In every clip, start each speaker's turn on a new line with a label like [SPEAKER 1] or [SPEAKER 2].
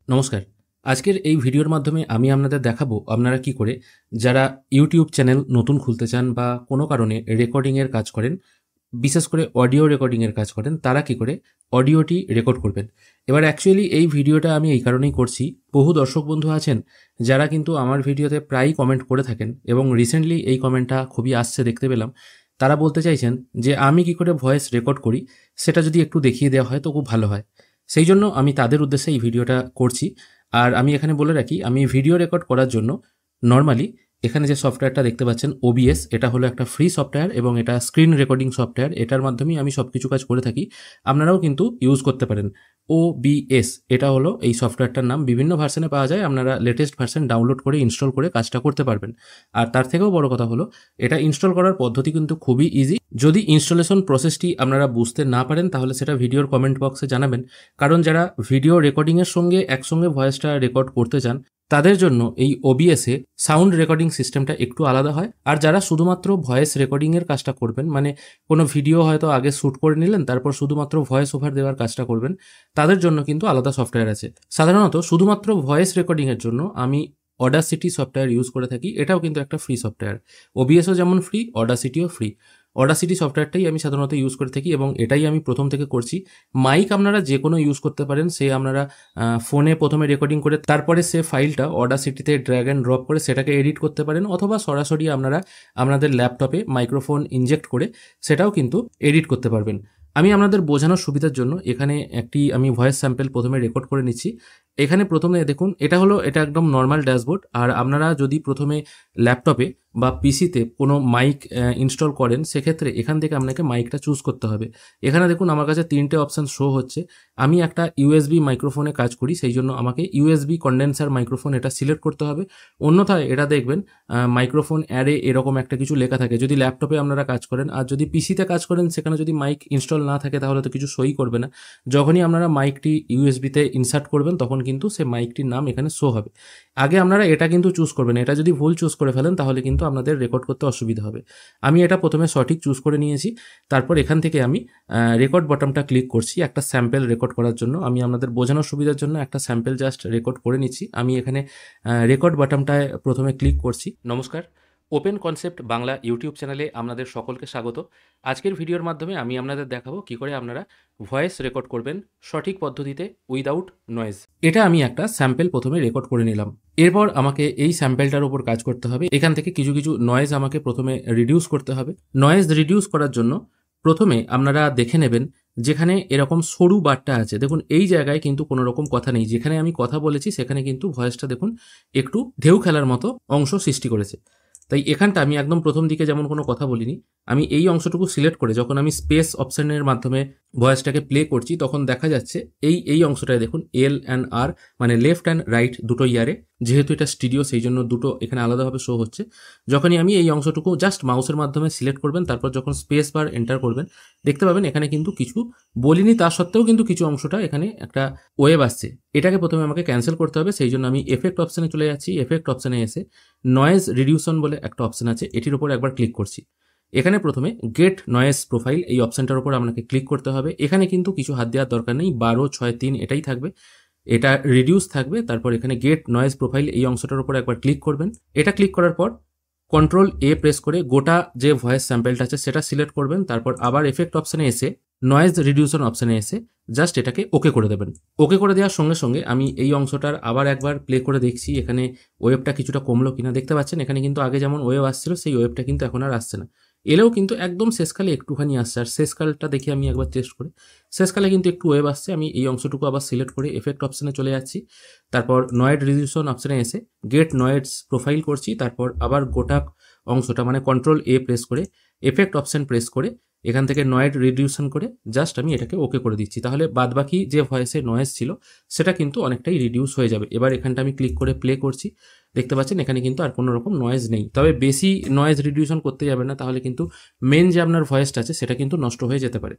[SPEAKER 1] নমস্কার। আজকের এই ভিডিওর মাধ্যমে আমি আপনাদের দেখাবো আপনারা কি করে যারা ইউটিউব চ্যানেল নতুন খুলতে চান বা কোনো কারণে রেকর্ডিংয়ের কাজ করেন, বিশেষ করে অডিও রেকর্ডিংয়ের কাজ করেন, তারা কি করে অডিওটি রেকর্ড করবেন। এবার অ্যাকচুয়ালি এই ভিডিওটা আমি এই কারণেই করছি, বহু দর্শক বন্ধু আছেন যারা কিন্তু আমার ভিডিওতে প্রায়ই কমেন্ট করে থাকেন এবং রিসেন্টলি এই কমেন্টটা খুবই আসছে দেখতে পেলাম। তারা বলতে চাইছেন যে আমি কি করে ভয়েস রেকর্ড করি সেটা যদি একটু দেখিয়ে দেওয়া হয় তো খুব ভালো হয়। সেই জন্য আমি তাদের উদ্দেশ্যে এই ভিডিওটা করছি। আর আমি এখানে বলে রাখি, আমি ভিডিও রেকর্ড করার জন্য নর্মালি এখানে যে সফটওয়্যারটা দেখতে পাচ্ছেন ওবিএস, এটা হলো একটা ফ্রি সফটওয়্যার এবং এটা স্ক্রিন রেকর্ডিং সফটওয়্যার। এটার মাধ্যমেই আমি সব কিছু কাজ করে থাকি। আপনারাও কিন্তু ইউজ করতে পারেন। ওবিএস এটা হলো এই সফটওয়্যারটার নাম। বিভিন্ন ভার্সনে পাওয়া যায়, আপনারা লেটেস্ট ভার্সন ডাউনলোড করে ইনস্টল করে কাজটা করতে পারবেন। আর তার থেকেও বড় কথা হলো, এটা ইনস্টল করার পদ্ধতি কিন্তু খুবই ইজি। যদি ইনস্টলেশন প্রসেসটি আপনারা বুঝতে না পারেন তাহলে সেটা ভিডিওর কমেন্ট বক্সে জানাবেন। কারণ যারা ভিডিও রেকর্ডিংয়ের সঙ্গে একসঙ্গে ভয়েসটা রেকর্ড করতে চান তাদের জন্য এই ওবিএসে সাউন্ড রেকর্ডিং সিস্টেমটা একটু আলাদা হয়। আর যারা শুধুমাত্র ভয়েস রেকর্ডিংয়ের কাজটা করবেন, মানে কোনো ভিডিও হয়তো আগে শ্যুট করে নিলেন তারপর শুধুমাত্র ভয়েস ওভার দেওয়ার কাজটা করবেন, তাদের জন্য কিন্তু আলাদা সফটওয়্যার আছে। সাধারণত শুধুমাত্র ভয়েস রেকর্ডিংয়ের জন্য আমি অডাসিটি সফটওয়্যার ইউজ করে থাকি। এটাও কিন্তু একটা ফ্রি সফটওয়্যার। ওবিএসও যেমন ফ্রি, অডাসিটিও ফ্রি। অডাসিটি সফটওয়্যারটাই আমি সাধারণত ইউজ করে থাকি এবং এটাই আমি প্রথম থেকে করছি। মাইক আপনারা যে কোনো ইউজ করতে পারেন। সে আপনারা ফোনে প্রথমে রেকর্ডিং করে তারপরে সে ফাইলটা অডাসিটিতে ড্র্যাগ অ্যান্ড ড্রপ করে সেটাকে এডিট করতে পারেন, অথবা সরাসরি আপনারা আপনাদের ল্যাপটপে মাইক্রোফোন ইনজেক্ট করে সেটাও কিন্তু এডিট করতে পারবেন। আমি আপনাদের বোঝানোর সুবিধার জন্য এখানে একটি আমি ভয়েস স্যাম্পল প্রথমে রেকর্ড করে নিচ্ছি। এখানে প্রথমে দেখুন, এটা একদম নর্মাল ড্যাশবোর্ড। আর আপনারা যদি প্রথমে ল্যাপটপে বা পিসিতে কোনো মাইক ইনস্টল করেন সেক্ষেত্রে এখান থেকে আপনাকে মাইকটা চুজ করতে হবে। এখানে দেখুন আমার কাছে 3টে অপশান শো হচ্ছে। আমি একটা ইউএসবি মাইক্রোফোনে কাজ করি, সেই জন্য আমাকে ইউএসবি কন্ডেন্সার মাইক্রোফোন এটা সিলেক্ট করতে হবে। অন্যথায় এটা দেখবেন মাইক্রোফোন অ্যারে এরকম একটা কিছু লেখা থাকে যদি ল্যাপটপে আপনারা কাজ করেন। আর যদি পিসিতে কাজ করেন সেখানে যদি মাইক ইনস্টল না থাকে তাহলে তো কিছু সই করবে না। যখনই আপনারা মাইকটি ইউএসবিতে ইনসার্ট করবেন তখন কিন্তু সে মাইকটির নাম এখানে শো হবে। আগে আপনারা এটা কিন্তু চুজ করবেন। এটা যদি ভুল চুজ করে ফেলেন তাহলে কিন্তু আপনাদের রেকর্ড করতে অসুবিধা হবে। আমি এটা প্রথমে সঠিক চুজ করে নিয়েছি। তারপর এখান থেকে আমি রেকর্ড বটনটা ক্লিক করছি একটা স্যাম্পল রেকর্ড করার জন্য। আমি আপনাদের বোঝানোর সুবিধার জন্য একটা স্যাম্পল জাস্ট রেকর্ড করে নিচ্ছি। আমি এখানে রেকর্ড বাটনটায় প্রথমে ক্লিক করছি। নমস্কার, ওপেন কনসেপ্ট বাংলা ইউটিউব চ্যানেলে আপনাদের সকলকে স্বাগত। আজকের ভিডিওর মাধ্যমে আমি আপনাদের দেখাবো কী করে আপনারা ভয়েস রেকর্ড করবেন সঠিক পদ্ধতিতে উইদাউট নয়েজ। এটা আমি একটা স্যাম্পল প্রথমে রেকর্ড করে নিলাম। এরপর আমাকে এই স্যাম্পলটার উপর কাজ করতে হবে। এখান থেকে কিছু কিছু নয়েজ আমাকে প্রথমে রিডিউস করতে হবে। নয়েজ রিডিউস করার জন্য প্রথমে আপনারা দেখে নেবেন যেখানে এরকম সরু বারটা আছে, দেখুন এই জায়গায় কিন্তু কোনো রকম কথা নেই। যেখানে আমি কথা বলেছি সেখানে কিন্তু ভয়েসটা দেখুন একটু ঢেউ খেলার মতো অংশ সৃষ্টি করেছে। তাই এখানটা আমি একদম প্রথম দিকে যেমন কোনো কথা বলিনি, আমি এই অংশটুকু সিলেক্ট করে যখন আমি স্পেস অপশনের মাধ্যমে ভয়েসটাকে প্লে করছি তখন দেখা যাচ্ছে এই অংশটায় দেখুন এল অ্যান্ড আর, মানে লেফট অ্যান্ড রাইট দুটো ইয়ারে। যেহেতু এটা স্টুডিও সেই জন্য দুটো এখানে আলাদাভাবে শো হচ্ছে। যখনই আমি এই অংশটুকু জাস্ট মাউসের মাধ্যমে সিলেক্ট করবেন, তারপর যখন স্পেস বার এন্টার করবেন দেখতে পাবেন এখানে কিন্তু কিছু বলিনি, তা সত্ত্বেও কিন্তু কিছু অংশটা এখানে একটা ওয়েভ আসছে। এটাকে প্রথমে আমাকে ক্যান্সেল করতে হবে। সেই জন্য আমি এফেক্ট অপশানে চলে যাচ্ছি। এফেক্ট অপশানে এসে নয়েজ রিডিউশন বলে একটা অপশান আছে, এটির উপর একবার ক্লিক করছি। এখানে প্রথমে গেট নয়েজ প্রোফাইল এই অপশানটার উপর আপনাকে ক্লিক করতে হবে। এখানে কিন্তু কিছু হাত দেওয়ার দরকার নেই, 12/6/3 এটাই থাকবে, এটা রিডিউস থাকবে। তারপর এখানে গেট নয়েজ প্রোফাইল এই অংশটার উপর একবার ক্লিক করবেন। এটা ক্লিক করার পর কন্ট্রোল এ প্রেস করে গোটা যে ভয়েস স্যাম্পলটা আছে সেটা সিলেক্ট করবেন। তারপর আবার এফেক্ট অপশানে এসে নয়েজ রিডিউশন অপশানে এসে জাস্ট এটাকে ওকে করে দেবেন। ওকে করে দেওয়ার সঙ্গে সঙ্গে আমি এই অংশটার আবার একবার প্লে করে দেখছি এখানে ওয়েভটা কিছুটা কমলো কিনা। দেখতে পাচ্ছেন এখানে কিন্তু আগে যেমন ওয়েভ আসছিল সেই ওয়েভটা কিন্তু এখন আর আসছে না। এলেও কিন্তু একদম শেষকালে একটুখানি আসছে। আর শেষকালটা দেখে আমি একবার টেস্ট করি, শেষকালে কিন্তু একটু ওয়েভ আসছে। আমি এই অংশটুকু আবার সিলেক্ট করে এফেক্ট অপশানে চলে যাচ্ছি। তারপর নয়েজ রিডিউশন অপশানে এসে গেট নয়েজ প্রোফাইল করছি। তারপর আবার গোটা অংশটা মানে কন্ট্রোল এ প্রেস করে এফেক্ট অপশান প্রেস করে এখান থেকে নয়েজ রিডিউশন করে জাস্ট আমি এটাকে ওকে করে দিচ্ছি। তাহলে বাদবাকি যে ভয়েসের নয়েজ ছিল সেটা কিন্তু অনেকটাই রিডিউস হয়ে যাবে। এবার এখানটা আমি ক্লিক করে প্লে করছি। দেখতে পাচ্ছেন এখানে কিন্তু আর কোনো রকম নয়েজ নেই। তবে বেশি নয়েজ রিডিউশন করতে যাবে না, তাহলে কিন্তু মেন যে আপনার ভয়েসটা আছে সেটা কিন্তু নষ্ট হয়ে যেতে পারে।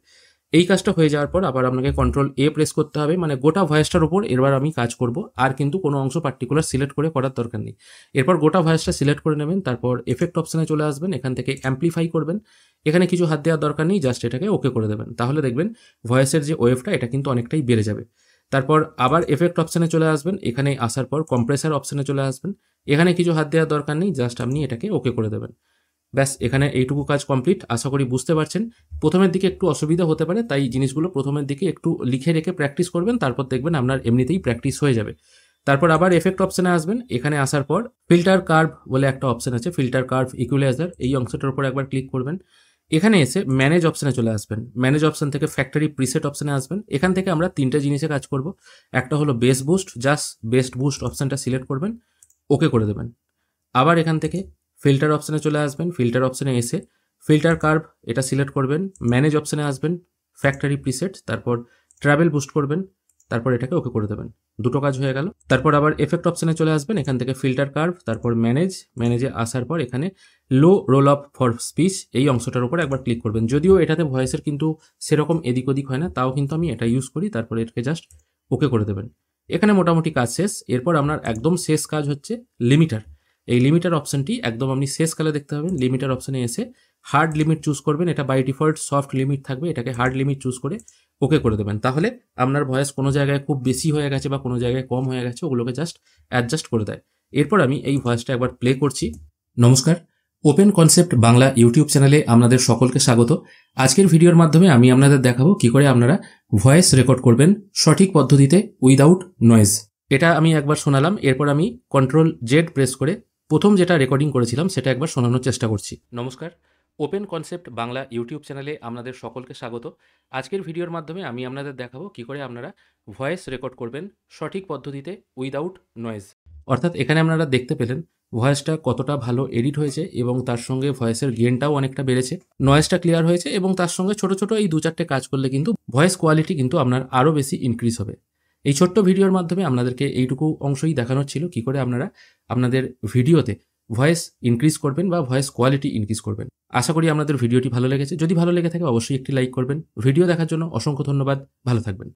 [SPEAKER 1] এই কাজটা হয়ে যাওয়ার পর আবার আপনাকে কন্ট্রোল এ প্রেস করতে হবে, মানে গোটা ভয়েসটার উপর এবার আমি কাজ করব। আর কিন্তু কোনো অংশ পার্টিকুলার সিলেক্ট করে করার দরকার নেই। এরপর গোটা ভয়েসটা সিলেক্ট করে নেবেন। তারপর এফেক্ট অপশানে চলে আসবেন, এখান থেকে অ্যাম্প্লিফাই করবেন। এখানে কিছু হাত দেওয়ার দরকার নেই, জাস্ট এটাকে ওকে করে দেবেন। তাহলে দেখবেন ভয়েসের যে ওয়েভটা এটা কিন্তু অনেকটাই বেড়ে যাবে। তারপর আবার এফেক্ট অপশানে চলে আসবেন, এখানে আসার পর কম্প্রেসার অপশানে চলে আসবেন। এখানে কিছু হাত দেওয়ার দরকার নেই, জাস্ট আপনি এটাকে ওকে করে দেবেন। ব্যাস, এখানে এইটুকু কাজ কমপ্লিট। আশা করি বুঝতে পারছেন। প্রথমের দিকে একটু অসুবিধা হতে পারে, তাই জিনিসগুলো প্রথমের দিকে একটু লিখে রেখে প্র্যাকটিস করবেন, তারপর দেখবেন আপনার এমনিতেই প্র্যাকটিস হয়ে যাবে। তারপর আবার এফেক্ট অপশানে আসবেন, এখানে আসার পর ফিল্টার কার্ভ বলে একটা অপশান আছে, ফিল্টার কার্ভ ইকুয়ালাইজার, এই অংশটার উপর একবার ক্লিক করবেন। এখানে এসে ম্যানেজ অপশানে চলে আসবেন। ম্যানেজ অপশান থেকে ফ্যাক্টরি প্রিসেট অপশানে আসবেন। এখান থেকে আমরা তিনটে জিনিসে কাজ করব। একটা হলো base boost, just best boost অপশানটা সিলেক্ট করবেন, ওকে করে দেবেন। আবার এখান থেকে ফিল্টার অপশানে চলে আসবেন। ফিল্টার অপশানে এসে ফিল্টার কার্ভ এটা সিলেক্ট করবেন, ম্যানেজ অপশানে আসবেন, ফ্যাক্টরি প্রিসেট, তারপর ট্রাভেল বুস্ট করবেন, তারপর এটাকে ওকে করে দেবেন। দুটো কাজ হয়ে গেল। তারপর আবার এফেক্ট অপশানে চলে আসবেন, এখান থেকে ফিল্টার কার্ভ, তারপর ম্যানেজে আসার পর এখানে লো রোল আপ ফর স্পিচ এই অংশটার উপর একবার ক্লিক করবেন। যদিও এটাতে ভয়েসের কিন্তু সেরকম এদিক ওদিক হয় না, তাও কিন্তু আমি এটা ইউজ করি। তারপর এটাকে জাস্ট ওকে করে দেবেন। এখানে মোটামুটি কাজ শেষ। এরপর আপনার একদম শেষ কাজ হচ্ছে লিমিটার। এই লিমিটার অপশানটি একদম আপনি শেষ কালে দেখতে পাবেন। লিমিটার অপশানে এসে হার্ড লিমিট চুজ করবেন। এটা বাই ডিফল্ট সফট লিমিট থাকবে, এটাকে হার্ড লিমিট চুজ করে ওকে করে দেবেন। তাহলে আপনার ভয়েস কোনো জায়গায় খুব বেশি হয়ে গেছে বা কোনো জায়গায় কম হয়ে গেছে, ওগুলোকে জাস্ট অ্যাডজাস্ট করে দেয়। এরপর আমি এই ভয়েসটা একবার প্লে করছি। নমস্কার, ওপেন কনসেপ্ট বাংলা ইউটিউব চ্যানেলে আপনাদের সকলকে স্বাগত। আজকের ভিডিওর মাধ্যমে আমি আপনাদের দেখাবো কি করে আপনারা ভয়েস রেকর্ড করবেন সঠিক পদ্ধতিতে উইদাউট নয়েজ। এটা আমি একবার শোনালাম, এরপর আমি কন্ট্রোল জেড প্রেস করে প্রথম যেটা রেকর্ডিং করেছিলাম সেটা একবার শোনানোর চেষ্টা করছি। নমস্কার, ওপেন কনসেপ্ট বাংলা ইউটিউব চ্যানেলে আপনাদের সকলকে স্বাগত। আজকের ভিডিওর মাধ্যমে আমি আপনাদের দেখাবো কি করে আপনারা ভয়েস রেকর্ড করবেন সঠিক পদ্ধতিতে উইদাউট নয়েজ। অর্থাৎ এখানে আপনারা দেখতে পেলেন ভয়েসটা কতটা ভালো এডিট হয়েছে এবং তার সঙ্গে ভয়েসের গেনটাও অনেকটা বেড়েছে, নয়েজটা ক্লিয়ার হয়েছে এবং তার সঙ্গে ছোট ছোট এই 2-4টে কাজ করলে কিন্তু ভয়েস কোয়ালিটি কিন্তু আপনার আরও বেশি ইনক্রিজ হবে। এই ছোট্ট ভিডিওর মাধ্যমে আপনাদেরকে এইটুকু অংশই দেখানোর ছিল কি করে আপনারা আপনাদের ভিডিওতে ভয়েস ইনক্রিজ করবেন বা ভয়েস কোয়ালিটি ইনক্রিজ করবেন। আশা করি আপনাদের ভিডিওটি ভালো লেগেছে। যদি ভালো লেগে থাকে অবশ্যই একটি লাইক করবেন। ভিডিও দেখার জন্য অসংখ্য ধন্যবাদ। ভালো থাকবেন।